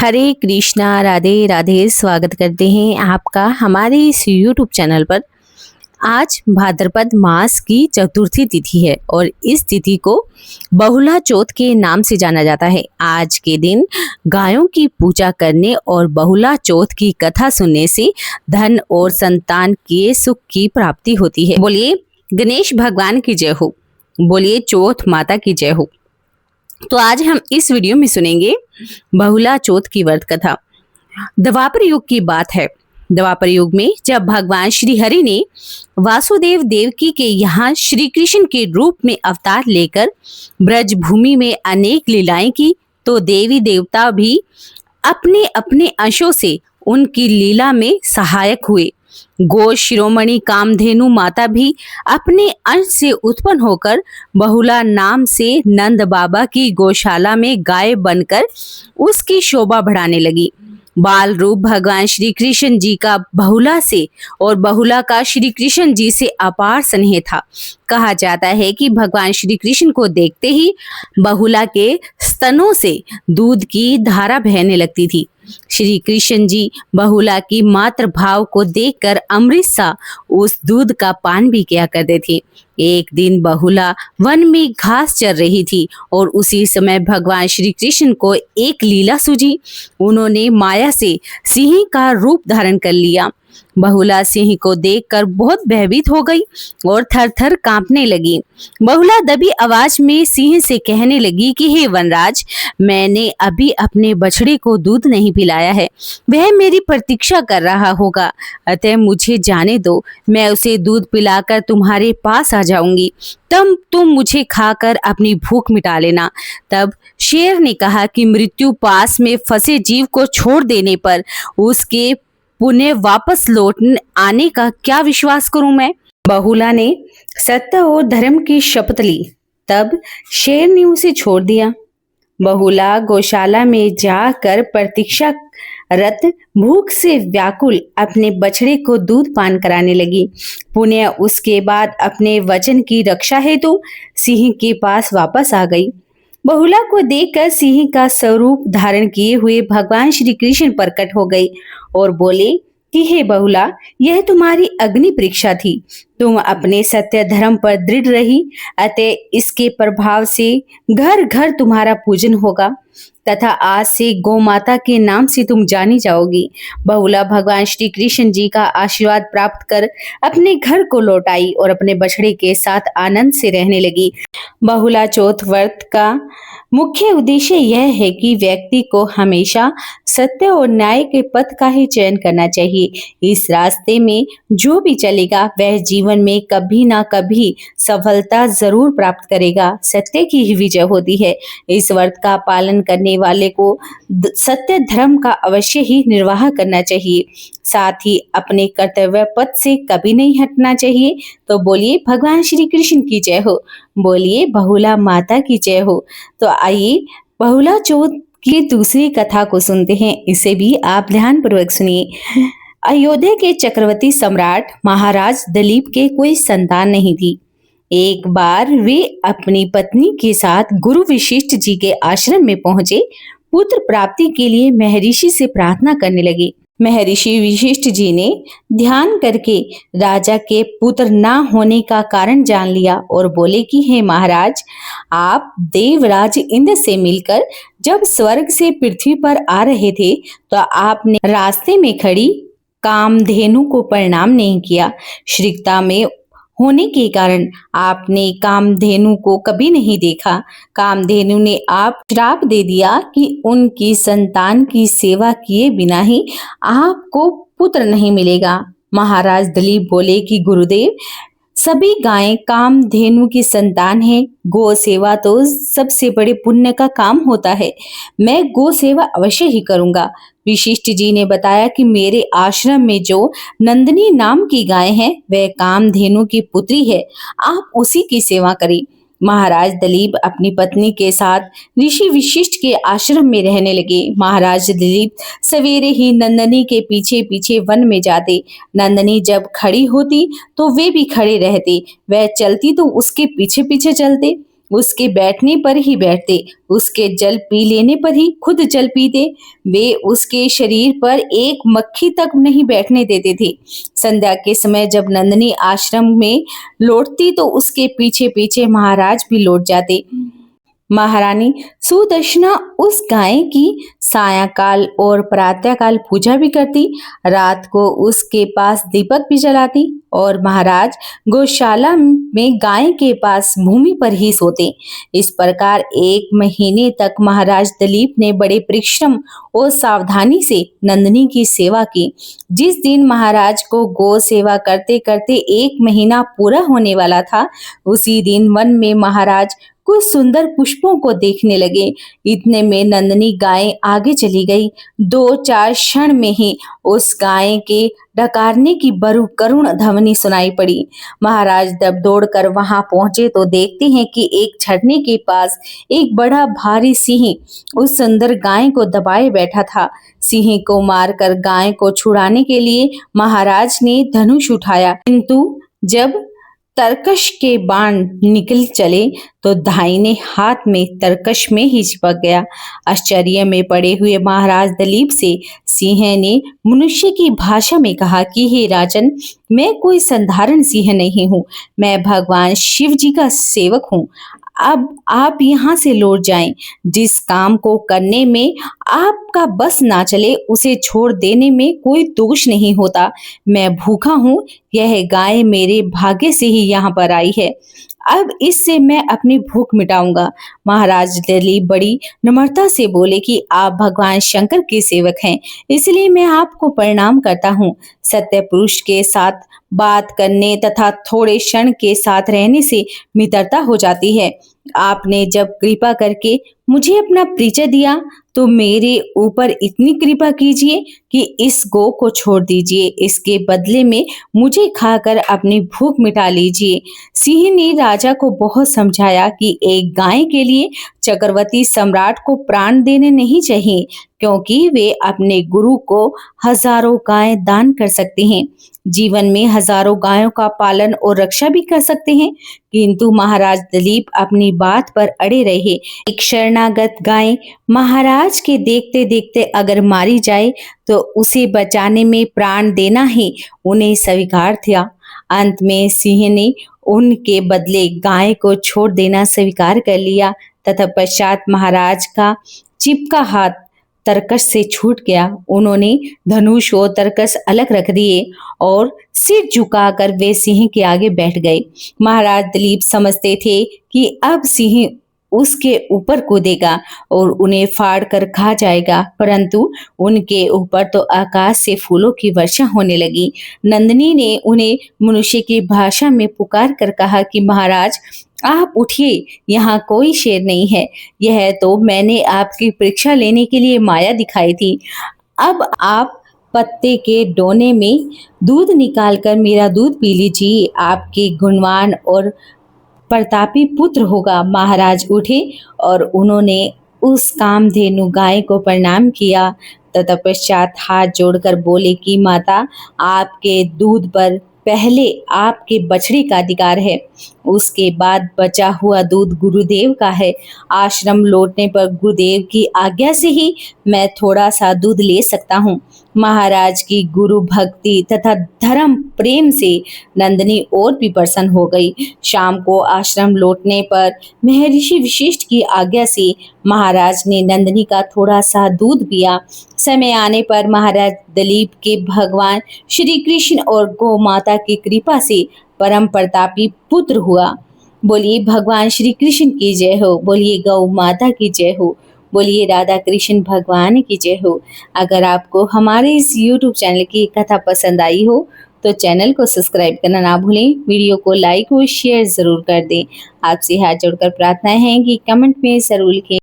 हरे कृष्णा, राधे राधे। स्वागत करते हैं आपका हमारे इस YouTube चैनल पर। आज भाद्रपद मास की चतुर्थी तिथि है और इस तिथि को बहुला चौथ के नाम से जाना जाता है। आज के दिन गायों की पूजा करने और बहुला चौथ की कथा सुनने से धन और संतान के सुख की प्राप्ति होती है। बोलिए गणेश भगवान की जय हो, बोलिए चौथ माता की जय हो। तो आज हम इस वीडियो में सुनेंगे बहुला चौथ की व्रत कथा। द्वापर युग की बात है। द्वापर युग में जब भगवान श्री हरि ने वासुदेव देवकी के यहाँ श्री कृष्ण के रूप में अवतार लेकर ब्रज भूमि में अनेक लीलाएं की, तो देवी देवता भी अपने अपने अंशों से उनकी लीला में सहायक हुए। गो शिरोमणि कामधेनु माता भी अपने अंश से उत्पन्न होकर बहुला नाम से नंद बाबा की गौशाला में गाय बनकर उसकी शोभा बढ़ाने लगी। बाल रूप भगवान श्री कृष्ण जी का बहुला से और बहुला का श्री कृष्ण जी से अपार स्नेह था। कहा जाता है कि भगवान श्री कृष्ण को देखते ही बहुला के स्तनों से दूध की धारा बहने लगती थी। श्री कृष्ण जी बहुला की मातृ भाव को देखकर अमृत सा उस दूध का पान भी किया करते थे। एक दिन बहुला वन में घास चर रही थी और उसी समय भगवान श्री कृष्ण को एक लीला सूझी। उन्होंने माया से सिंह का रूप धारण कर लिया। बहुला सिंह को देखकर बहुत भयभीत हो गई और थर थर कांपने लगी। बहुला दबी आवाज में सिंह से कहने लगी कि हे वनराज, मैंने अभी अपने बछड़े को दूध नहीं पिलाया है, वह मेरी प्रतीक्षा कर रहा होगा, अतः मुझे जाने दो, मैं उसे दूध पिलाकर तुम्हारे पास आ जाऊंगी, तब तुम मुझे खाकर अपनी भूख मिटा लेना। तब शेर ने कहा कि मृत्यु पास में फंसे जीव को छोड़ देने पर उसके पुनः वापस लौट आने का क्या विश्वास करूं मैं। बहुला ने सत्य और धर्म की शपथ ली। तब शेर ने उसे छोड़ दिया। बहुला गौशाला में जाकर प्रतीक्षा रत भूख से व्याकुल अपने बछड़े को दूध पान कराने लगी। पुनः उसके बाद अपने वचन की रक्षा हेतु सिंह के पास वापस आ गई। बहुला को देखकर सिंह का स्वरूप धारण किए हुए भगवान श्री कृष्ण प्रकट हो गए और बोले कि हे बहुला, यह तुम्हारी अग्नि परीक्षा थी। तुम अपने सत्य धर्म पर दृढ़ रही, अतः इसके प्रभाव से घर घर तुम्हारा पूजन होगा तथा आज से गौ माता के नाम से तुम जानी जाओगी। बहुला भगवान श्री कृष्ण जी का आशीर्वाद प्राप्त कर अपने घर को लौट आई और अपने बछड़े के साथ आनंद से रहने लगी। बहुला चौथ व्रत का मुख्य उद्देश्य यह है कि व्यक्ति को हमेशा सत्य और न्याय के पथ का ही चयन करना चाहिए। इस रास्ते में जो भी चलेगा वह जीवन में कभी ना कभी सफलता जरूर प्राप्त करेगा। सत्य की ही विजय होती है। इस व्रत का पालन करने वाले को सत्य धर्म का अवश्य ही निर्वाह करना चाहिए, साथ ही अपने कर्तव्य पथ से कभी नहीं हटना चाहिए। तो बोलिए भगवान श्री कृष्ण की जय हो, बोलिए बहुला माता की जय हो। तो आइए बहुला चौथ की दूसरी कथा को सुनते हैं, इसे भी आप ध्यान पूर्वक सुनिए। अयोध्या के चक्रवर्ती सम्राट महाराज दिलीप के कोई संतान नहीं थी। एक बार वे अपनी पत्नी के साथ गुरु वशिष्ठ जी के आश्रम में पहुंचे। पुत्र प्राप्ति के लिए महर्षि से प्रार्थना करने लगे। महर्षि वशिष्ठ जी ने ध्यान करके राजा के पुत्र ना होने का कारण जान लिया और बोले कि हे महाराज, आप देवराज इंद्र से मिलकर जब स्वर्ग से पृथ्वी पर आ रहे थे तो आपने रास्ते में खड़ी कामधेनु को प्रणाम नहीं किया। श्रीकता में होने के कारण आपने कामधेनु को कभी नहीं देखा। कामधेनु ने आप श्राप दे दिया कि उनकी संतान की सेवा किए बिना ही आपको पुत्र नहीं मिलेगा। महाराज दिलीप बोले कि गुरुदेव, सभी गायें कामधेनु की संतान है। गो सेवा तो सबसे बड़े पुण्य का काम होता है, मैं गो सेवा अवश्य ही करूंगा। वशिष्ठ जी ने बताया कि मेरे आश्रम में जो नंदिनी नाम की गाय है वह कामधेनु की पुत्री है, आप उसी की सेवा करें। महाराज दिलीप अपनी पत्नी के साथ ऋषि वशिष्ठ के आश्रम में रहने लगे। महाराज दिलीप सवेरे ही नंदिनी के पीछे पीछे वन में जाते। नंदिनी जब खड़ी होती तो वे भी खड़े रहते, वह चलती तो उसके पीछे पीछे चलते। उसके बैठने पर ही बैठते, उसके जल पी लेने पर ही खुद जल पीते। वे उसके शरीर पर एक मक्खी तक नहीं बैठने देते थे। संध्या के समय जब नंदिनी आश्रम में लौटती तो उसके पीछे पीछे महाराज भी लौट जाते। महारानी सुदर्शना उस गाय की सायंकाल और प्रातःकाल पूजा भी करती, रात को उसके पास दीपक भी जलाती और महाराज गौशाला में गाय के पास भूमि पर ही सोते। इस प्रकार 1 महीने तक महाराज दिलीप ने बड़े परिश्रम और सावधानी से नंदिनी की सेवा की। जिस दिन महाराज को गौ सेवा करते करते 1 महीना पूरा होने वाला था, उसी दिन वन में महाराज कुछ सुंदर पुष्पों को देखने लगे। इतने में नंदिनी गाय आगे चली गई। 2-4 क्षण में ही उस गाय के डकारने की बरु करुण ध्वनि सुनाई पड़ी। महाराज जब दौड़कर वहां पहुंचे तो देखते हैं कि एक झरने के पास एक बड़ा भारी सिंह उस सुंदर गाय को दबाए बैठा था। सिंह को मारकर गाय को छुड़ाने के लिए महाराज ने धनुष उठाया, किंतु जब तरकश के बाण निकल चले तो दाहिने हाथ में तरकश में ही चिपक गया। आश्चर्य में पड़े हुए महाराज दिलीप से सिंह ने मनुष्य की भाषा में कहा कि हे राजन, मैं कोई साधारण सिंह नहीं हूँ, मैं भगवान शिव जी का सेवक हूँ। अब आप यहाँ से लौट जाएं। जिस काम को करने में आपका बस ना चले उसे छोड़ देने में कोई दोष नहीं होता। मैं भूखा हूँ, यह गाय मेरे भाग्य से ही यहाँ पर आई है, अब इससे मैं अपनी भूख मिटाऊंगा। महाराज दिलीप बड़ी नम्रता से बोले कि आप भगवान शंकर के सेवक हैं, इसलिए मैं आपको प्रणाम करता हूँ। सत्य पुरुष के साथ बात करने तथा थोड़े क्षण के साथ रहने से मित्रता हो जाती है। आपने जब कृपा करके मुझे अपना परिचय दिया तो मेरे ऊपर इतनी कृपा कीजिए कि इस गौ को छोड़ दीजिए, इसके बदले में मुझे खाकर अपनी भूख मिटा लीजिए। सिंह ने राजा को बहुत समझाया कि एक गाय के लिए चक्रवर्ती सम्राट को प्राण देने नहीं चाहिए, क्योंकि वे अपने गुरु को हजारों गाय दान कर सकते हैं, जीवन में हजारों गायों का पालन और रक्षा भी कर सकते हैं। किंतु महाराज दिलीप अपनी बात पर अड़े रहे। एक शरणागत गाय महाराज के देखते देखते अगर मारी जाए तो उसे बचाने में प्राण देना ही उन्हें स्वीकार था। अंत में सिंह ने उनके बदले गाय को छोड़ देना स्वीकार कर लिया तथा पश्चात महाराज का चिपका हाथ तरकश से छूट गया। उन्होंने धनुष और तरकश अलग रख दिए और सिर झुकाकर वे सिंह के आगे बैठ गए। महाराज दिलीप समझते थे कि अब सिंह उसके ऊपर कूदेगा और उन्हें फाड़ कर खा जाएगा, परंतु उनके ऊपर तो आकाश से फूलों की वर्षा होने लगी। नंदिनी ने उन्हें मनुष्य की भाषा में पुकार कर कहा कि महाराज आप उठिए, यहाँ कोई शेर नहीं है, यह तो मैंने आपकी परीक्षा लेने के लिए माया दिखाई थी। अब आप पत्ते के डोने में दूध निकालकर मेरा दूध पी लीजिए, आपके गुणवान और प्रतापी पुत्र होगा। महाराज उठे और उन्होंने उस कामधेनु गाय को प्रणाम किया तथा पश्चात हाथ जोड़कर बोले कि माता, आपके दूध पर पहले आपके बछड़े का अधिकार है, उसके बाद बचा हुआ दूध गुरुदेव का है। आश्रम लौटने पर गुरुदेव की आज्ञा से ही मैं थोड़ा सा दूध ले सकता हूँ। महाराज की गुरु भक्ति तथा धर्म प्रेम से नंदिनी और भी प्रसन्न हो गई। शाम को आश्रम लौटने पर महर्षि वशिष्ठ की आज्ञा से महाराज ने नंदिनी का थोड़ा सा दूध पिया। समय आने पर महाराज दिलीप के भगवान श्री कृष्ण और गौ माता की कृपा से परम प्रतापी पुत्र हुआ। बोलिए भगवान श्री कृष्ण की जय हो, बोलिए गौ माता की जय हो, बोलिए राधा कृष्ण भगवान की जय हो। अगर आपको हमारे इस YouTube चैनल की कथा पसंद आई हो तो चैनल को सब्सक्राइब करना ना भूलें, वीडियो को लाइक और शेयर जरूर कर दें। आपसे हाथ जोड़कर प्रार्थना है कि कमेंट में जरूर लिखें।